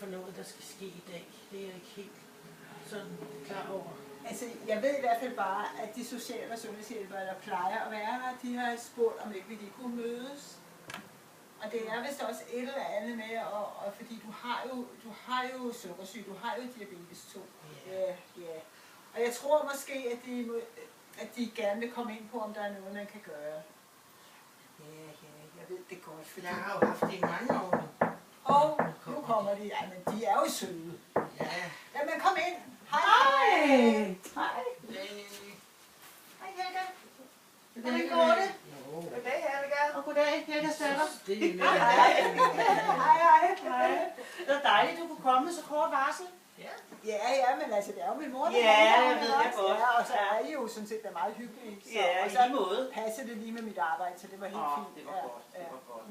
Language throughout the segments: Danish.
for noget, der skal ske i dag. Det er jeg ikke helt sådan klar over. Altså, jeg ved i hvert fald bare, at de social- og sundhedshjælpere, der plejer at være her, de har spurgt, om ikke de kunne mødes. Og det er vist også et eller andet med, og fordi du har jo sukkersyge, du har jo diabetes 2. Ja. Og jeg tror måske, at de gerne vil komme ind på, om der er noget, man kan gøre. Ja, jeg ved det godt. Fordi... Jeg har jo haft det i mange år nu. Og nu kommer de. Ja, men de er jo søde. Ja. Jamen, kom ind. Hej. Hej. Hej, Helga. Hvordan går det? Goddag, Helga. Og goddag, Helga Staller. Hej. Det er dejligt, du kunne komme så kort varsel. Ja, men altså, det er jo min mor, der jeg ved det godt. Ja, og så er I jo sådan set meget hyggelige. Så, Ja, og så passer det lige med mit arbejde, så det var helt fint. Det var godt. Det var godt.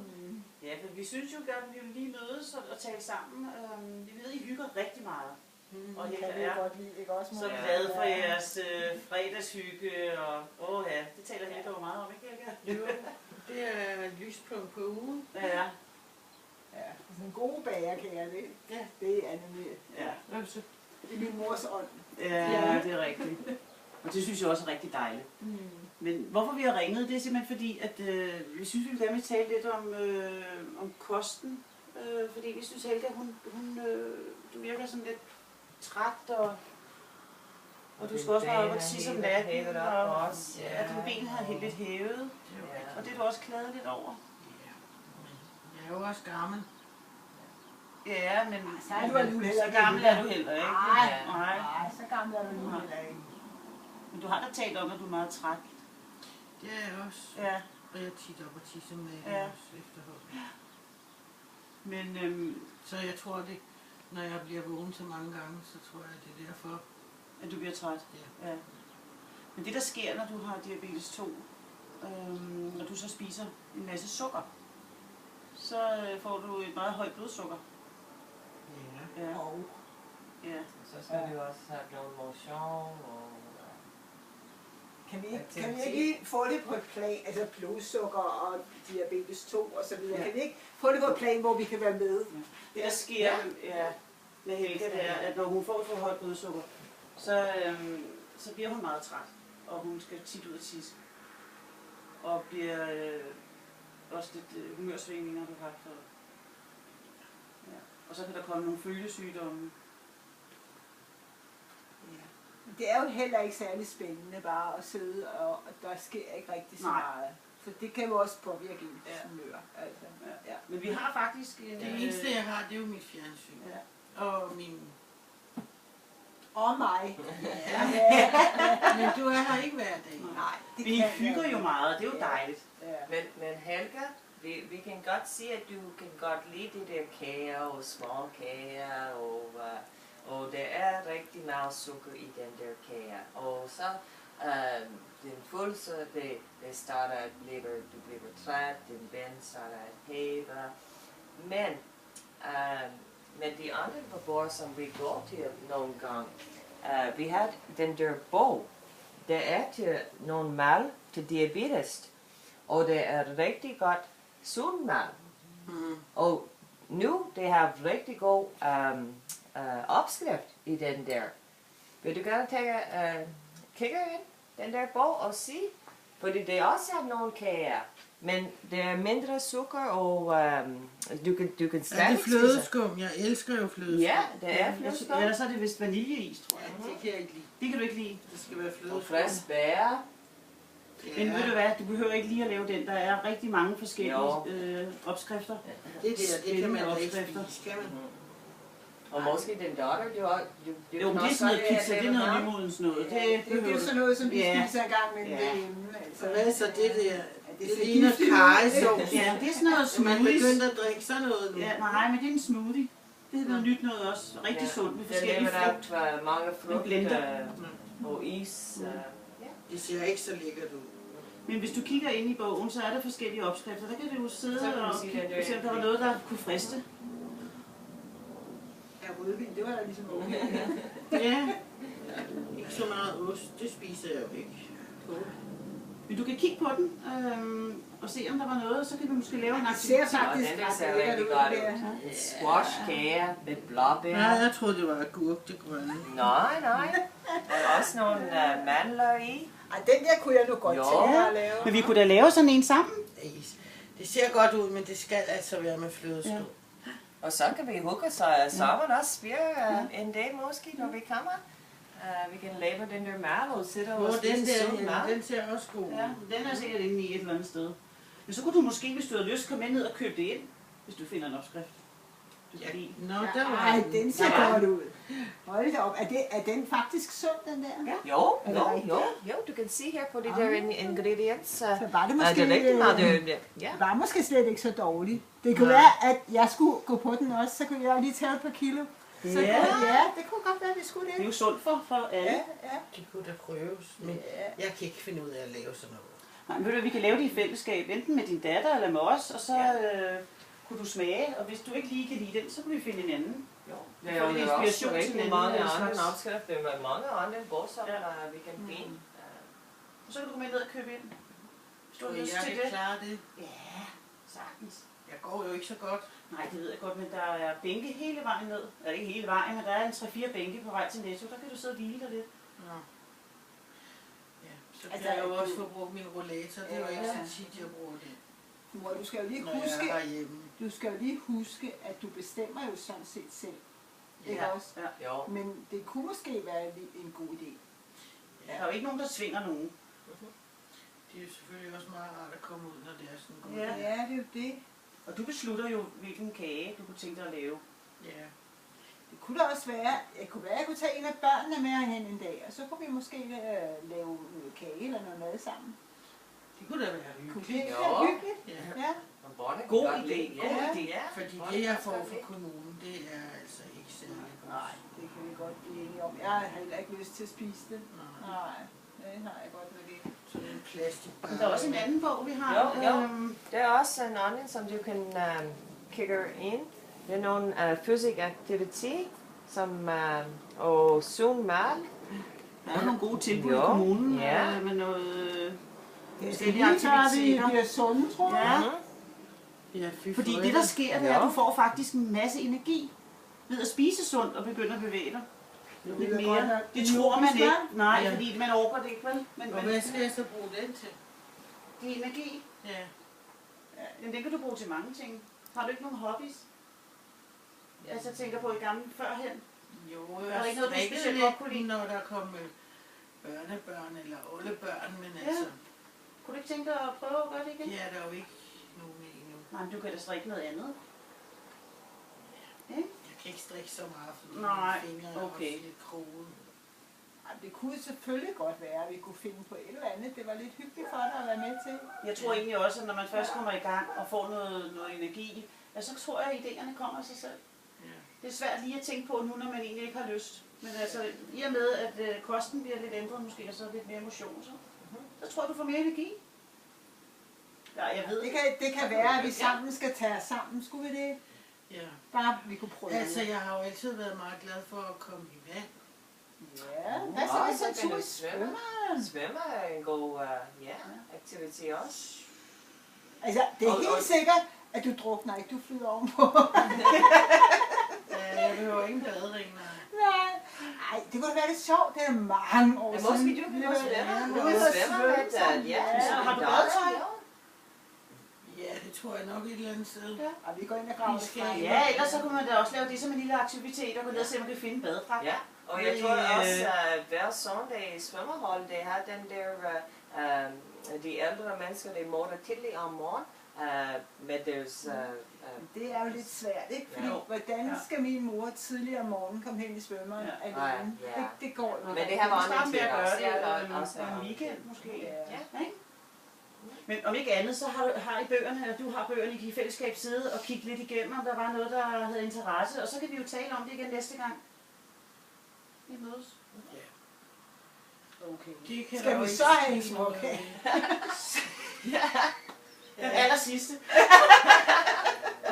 Ja, for vi synes jo gerne, at vi vil lige mødes og tale sammen. Vi ved, I hygger rigtig meget. Og det kan vi jo godt lide, ikke også? Så glad for jeres fredagshygge, og det taler Helga jo meget om, ikke Helga? Jo, det er lyspunkt på ugen. Ja. Ja, sådan en god bagerkære, det er nemlig, det er min mors ånd. Ja, det er rigtigt. Og det synes jeg også er rigtig dejligt. Men hvorfor vi har ringet, det er simpelthen fordi, at vi synes, vi gerne vil tale lidt om kosten. Fordi vi synes, Helga, du virker sådan lidt træt, og du skal også være oppe og tisse om natten, og dine ben har helt lidt hævet. Og det er du også klaget lidt over. Jeg er jo også gammel. Ja, men så gammel er du heller ikke. Nej, så gammel er du nu heller ikke. Men du har da talt om, at du er meget træt. Det er jeg også. Ja. Og jeg titter op og tisser med også efterhånden. Ja. Men så jeg tror det, når jeg bliver vågen så mange gange, så tror jeg, det er derfor. At du bliver træt? Ja. Men det der sker, når du har diabetes 2, når du så spiser en masse sukker, så får du et meget højt blodsukker. Ja. Ja. Så skal du også have noget motion og... Kan vi ikke lige få det på et plan, altså blodsukker og diabetes 2 og så videre, kan vi ikke få det på et plan, hvor vi kan være med? Det der sker med Helga, det er, at når hun får et for højt blodsukker, så bliver hun meget træt, og hun skal tit ud at tisse. Og bliver også lidt humørsvingninger, du har haft. Og så kan der komme nogle følgesygdomme. Det er jo heller ikke særlig spændende bare at sidde, og der sker ikke rigtig så meget. Så det kan jo også påvirke ens humør. Altså. Ja. Men vi har faktisk... Det eneste jeg har, det er jo mit fjernsyn. Ja. Og min... Og mig. Men du er her ikke hver dag. Nej, det vi hygger jo meget, det er jo dejligt. Men Helga, vi kan godt sige, at du kan godt lide det der kager og små kager og der er rigtig meget sukker i den der kage. Og så den pulse, det starter at du bliver træt, din ben starter at hæve. Men de andre beboere, som vi går til nogle gange, vi har den der bog, der er til nogle mal til diabetes, og det er rigtig godt sund mal. Og nu det har rigtig god opskrift i den der. Vil du gerne kigge ind den der bog og se? Fordi det også har nogle kager, men det er mindre sukker, og du kan stadig er det flødeskum? Jeg elsker jo flødeskum. Ja, det er flødeskum. Eller så er det vist vaniljeis, tror jeg. Det kan jeg ikke lide. Det kan du ikke lide? Det skal være flødeskum. Og frisk bær. Men ved du hvad, du behøver ikke lige at lave den. Der er rigtig mange forskellige opskrifter. Det kan man da ikke spise, kan man? Og måske den dotter, jo, det er sådan noget pizza, det er noget nymodens noget. Det er jo sådan noget, som vi spiser en gang med derhjemme. Så hvad er så det der? Det ligner karrysovs. Ja, det er sådan noget smoothies. Man begynder at drikke sådan noget nu. Ja, nej, men det er en smoothie. Det er noget nyt noget også. Rigtig sundt med forskellige frugt. Der er mange frugt og is. Det ser ikke så lækkert ud. Men hvis du kigger ind i bogen, så er der forskellige opskrifter. Der kan du jo sidde og kigge, hvis der var noget, der kunne friste. Ja, rødvin, det var da ligesom okay. Ja. Ikke så meget ost, det spiser jeg jo ikke. Men du kan kigge på den og se, om der var noget, så kan vi måske lave en Det ser aktivitet. faktisk den der ret ser lækkert rigtig ud. godt Der. ud. En squashkage med blåbær. Nej, jeg troede, det var agurk, det grønne. Nej. Der er også nogle mandler i. Ej, den der kunne jeg nu godt Jo. tænke mig at lave. Men vi kunne da lave sådan en sammen. Det ser godt ud, men det skal altså være med flødeskum. Ja. Og så kan vi hugge sig sammen også. Vi en dag måske, når vi kommer. Vi kan lave den der mal og sætte Hvor og den spise der sund henne, mad. den ser også god ud. Ja, den er sikkert inde i et eller andet sted. Men så kunne du måske, hvis du havde lyst, komme med ned og købe det ind, hvis du finder en opskrift. Du kan lide. Nå, der var Ej, den ser Ja. godt ud. Hold da op. Er den faktisk sund, den der? Ja. Jo, du kan se her på de der ingredients. Så var det Det måske, er rigtig meget. Ja. var måske slet ikke så dårligt. Det kunne være, at jeg skulle gå på den også, så kunne jeg lige tage et par kilo. Så Ja. ja, det kunne godt være, at vi skulle Det er det. jo sundt for alle. Ja, ja. det kunne da prøves, men jeg kan ikke finde ud af at lave sådan noget. Nej, men ved du, vi kan lave det i fællesskab, enten med din datter eller med os, og så kunne du smage, og hvis du ikke lige kan lide den, så kan vi finde en anden. Jo. Det Det er er jo jo inspiration også til rigtig den mange slags. andre opskrifter med mange andre bogser, vi kan finde. Og så kan du gå med ned og købe ind. Hvis du har Tror I, lyst jeg til kan det. klare det? Ja, sagtens. Jeg går jo ikke så godt. Nej, det ved jeg godt, men der er bænke hele vejen ned. Eller ikke hele vejen, men der er en 3-4 bænke på vej til Netto. Der kan du sidde og hvile dig lidt. Nå. Ja, så Altså, kan jeg jo du- også få brugt min rollator. Det er jo ikke så tit, jeg bruger det, Mor, du skal jo lige når jeg huske, er derhjemme. du skal jo lige huske, at du bestemmer jo sådan set selv. Ikke Ja. også? Ja. Jo. Men det kunne måske være en god idé. Der er jo ikke nogen, der tvinger nogen. Det er jo selvfølgelig også meget rart at komme ud, når det er sådan godt. Ja. Ja, det er jo det. Og du beslutter jo, hvilken kage du kunne tænke dig at lave. Ja. Det kunne da også være, at jeg kunne tage en af børnene med hen en dag, og så kunne vi måske lave noget kage eller noget mad sammen. Det kunne da være Kunne hyggeligt. det ikke Jo. være hyggeligt? Ja. Ja. Og børnene kan God godt idé, lide. god Ja. idé. Ja. Fordi Børnene det, jeg kan får godt fra lide. kommunen, det er altså ikke særlig godt. Nej, det kan vi godt blive enige om. Jeg har heller ikke lyst til at spise det. Nej. Nej, det har jeg godt nok ikke. Sådan en plastikbar. Men der er også en anden bog, vi har. Jo. Der er også en anden, som du kan kigge ind. Det er nogle physical activity, som og sund mad. Der er nogle gode tilbud i Jo, kommunen ja. med noget Det forskellige lige før vi aktiviteter. bliver sunde, tror jeg. Ja. Ja, fy Fordi for det, der sker, det er, at Ja. du får faktisk en masse energi ved at spise sundt og begynde at bevæge dig. Det Lidt lyder mere. godt nok. Det tror man ikke. Nej, Ja. fordi man overgår det ikke, vel? Men Og hvad skal jeg så bruge den til? det er energi. Ja. Men det kan du bruge til mange ting. Har du ikke nogen hobbies? Altså, jeg tænker på i gamle førhen. Jo, Er der ikke noget, du strikkede specielt lidt, godt kunne lide? når der kom børnebørn eller oldebørn, men Ja. altså, Kunne du ikke tænke dig at prøve at gøre det igen? det er der jo ikke nogen i nu. Nej, men du kan da strikke noget andet. Jeg kan ikke strikke så meget, fordi Nej, mine fingre er okay. også lidt kroge. Ej, det kunne selvfølgelig godt være, at vi kunne finde på et eller andet. Det var lidt hyggeligt for dig at være med til. Jeg tror egentlig også, at når man først kommer i gang og får noget energi, ja, så tror jeg, at idéerne kommer af sig selv. Ja. Det er svært lige at tænke på nu, når man egentlig ikke har lyst. Men altså, i og med, at kosten bliver lidt ændret måske, og så lidt mere motion, så tror jeg, du får mere energi. Ja, jeg ved Det kan være, at vi sammen skal tage os sammen. Skulle vi det? Ja. Bare vi kunne prøve. Altså, jeg har jo altid været meget glad for at komme i vand. Ja, hvad så hvis jeg tog i svømmeren? Svømme er en god aktivitet også. Altså, det er Og- helt sikkert, at du drukner ikke, du flyder ovenpå. Jeg behøver ingen badering, nej. Nej. Ej, det kunne da være lidt sjovt. Det er mange år Men siden. måske du kan Vi også var- svømme. Ja, Du vi kan var svømme svømme lidt. sammen. Ja, har du badetøj? Ja, det tror jeg nok et eller andet sted. Ja. Og vi går ind og graver Vi det skal- frem. Ja, ellers så kunne man da også lave det som en lille aktivitet og gå ned og se, om man kan finde en badedragt. Ja, og jeg tror også, at hver søndag i svømmehold, det har den der, de ældre mennesker, de måler tidligt om morgenen med deres... Det er jo lidt svært, ikke? Fordi, Ja. hvordan skal min mor tidligere om morgenen komme hen i svømmeren Ja. alene? Ja. Det går jo Men ikke. det her var Vi starter en med at gøre Ja, der det er også en weekend måske. Ja. Ikke? Men om ikke andet, så har I bøgerne, eller du har bøgerne, I kan i fællesskab sidde og kigge lidt igennem, om der var noget, der havde interesse, og så kan vi jo tale om det igen næste gang. Vi mødes. Ja. Okay. Det kan Skal der jo vi ikke så have en ske noget småkage? ved. Den aller sidste.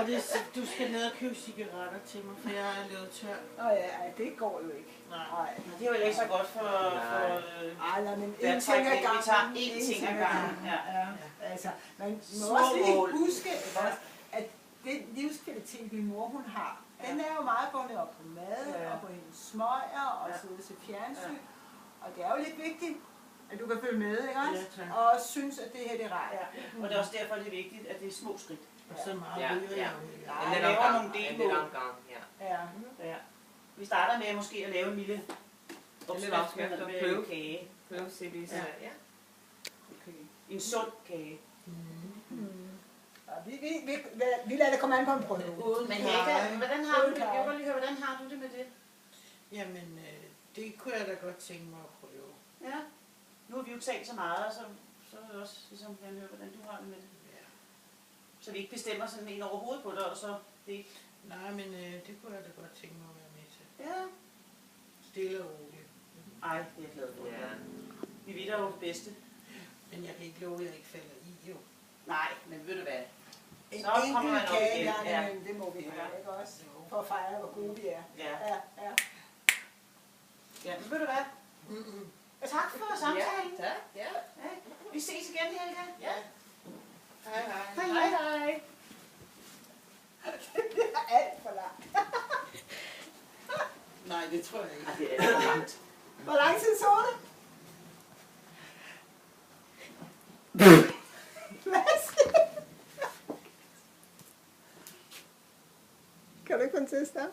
Og du skal ned og købe cigaretter til mig, for jeg er løbet tør. Nå ja, det går jo ikke. Nej. Nej. Men det er jo ikke så godt for Ej, men en ting ad vejrtrækning. gangen. Vi tager én ting ad gangen. Ja. Ja, altså, man må Små også lige mål. huske, at den livskvalitet, min mor hun har, den er jo meget bundet op på mad, Ja. og på hendes smøger, og sidde til fjernsyn. Og det er jo lidt vigtigt, at du kan følge med, ikke også? Ja, tak. Og også synes, at det her det er rart. Ja. Og det er også derfor, det er vigtigt, at det er små skridt. Og så meget Ja, ryger ja. jeg jo ikke. Nej. En lidt laver omgang. nogle En delmål. lidt omgang, ja. Ja. Ja. Vi starter med måske at lave en lille lille opskrift og med prøve. kage. Prøv at se, hvis... Ja. Ja. Okay. En sund kage. Og vi lader det komme an på en prøve. Uden Men karry. Helga, hvordan har du det? Jeg vil godt lige høre, hvordan har du det med det? Jamen, det kunne jeg da godt tænke mig at prøve. Ja. Nu har vi jo talt så meget, så er det også ligesom, jeg vil høre, hvordan du har det med det. Ja. Så vi ikke bestemmer sådan en over hovedet på dig, og så det ikke... Nej, men det kunne jeg da godt tænke mig at være med til. Ja. Stille og roligt. Ej, det er jeg glad for. Ja. Vi ved da jo det bedste. Men jeg kan ikke love, at jeg ikke falder i, jo. Nej, men ved du hvad? En Så kommer enkelt man op kage igen. engang Ja. imellem, det må vi have, ikke også? Jo. For at fejre, hvor gode vi er. Ja. Ja, ja. Ja, men ved du hvad? Tak for samtalen. Ja, ja. Ja. Vi ses igen, Helga. Ja. Hej, hej. Hej, hej. Det er alt for langt. Nej, det tror jeg ikke. Ej, det er alt for langt. Hvor lang tid så det? Hvad siger du? Kan du ikke få den til at stoppe?